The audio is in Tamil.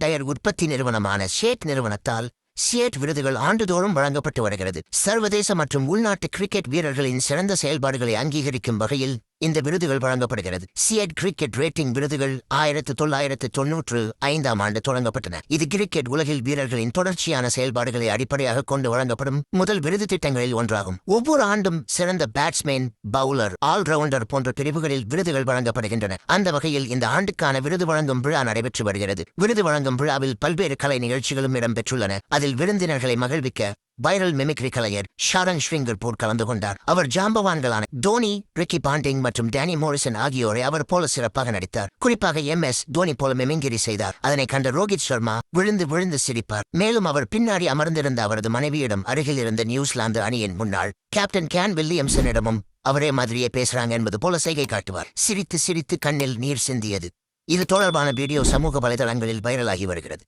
டயர் உற்பத்தி நிறுவனமான ஷேட் நிறுவனத்தால் சியேட் விருதுகள் ஆண்டுதோறும் வழங்கப்பட்டு வருகிறது. சர்வதேச மற்றும் உள்நாட்டு கிரிக்கெட் வீரர்களின் சிறந்த செயல்பாடுகளை அங்கீகரிக்கும் வகையில் இந்த விருதுகள் வழங்கப்படுகிறது. சியேட் கிரிக்கெட் ரேட்டிங் விருதுகள் 1995 தொடங்கப்பட்டன. இது கிரிக்கெட் உலகில் வீரர்களின் தொடர்ச்சியான செயல்பாடுகளை அடிப்படையாக கொண்டு வழங்கப்படும் முதல் விருது திட்டங்களில் ஒன்றாகும். ஒவ்வொரு ஆண்டும் சிறந்த பேட்ஸ்மேன், பவுலர், ஆல்ரவுண்டர் போன்ற பிரிவுகளில் விருதுகள் வழங்கப்படுகின்றன. அந்த வகையில் இந்த ஆண்டுக்கான விருது வழங்கும் விழா நடைபெற்று வருகிறது. விருது வழங்கும் விழாவில் பல்வேறு கலை நிகழ்ச்சிகளும் இடம்பெற்றுள்ளன. அதில் விருந்தினர்களை மகிழ்விக்க வைரல் மிமிக்ரி கலைஞர் ஷாரன் ஸ்விங்கர்பூர் கலந்து கொண்டார். அவர் ஜாம்பவான்களான தோனி, ரிக்கி பாண்டிங் மற்றும் டேனி மோரிசன் ஆகியோரை அவர் போல சிறப்பாக நடித்தார். குறிப்பாக MS தோனி போல மிமிங்கிரி செய்தார். அதனை கண்ட ரோஹித் சர்மா விழுந்து விழுந்து சிரிப்பார். மேலும் அவர் பின்னாடி அமர்ந்திருந்த அவரது மனைவியிடம் அருகில் இருந்த நியூசிலாந்து அணியின் முன்னாள் கேப்டன் கேன் வில்லியம்சனிடமும் அவரே மாதிரியே பேசுறாங்க என்பது போல செய்கை காட்டுவார். சிரித்து சிரித்து கண்ணில் நீர் சிந்தியது. இது தொடர்பான வீடியோ சமூக வலைதளங்களில் வைரலாகி வருகிறது.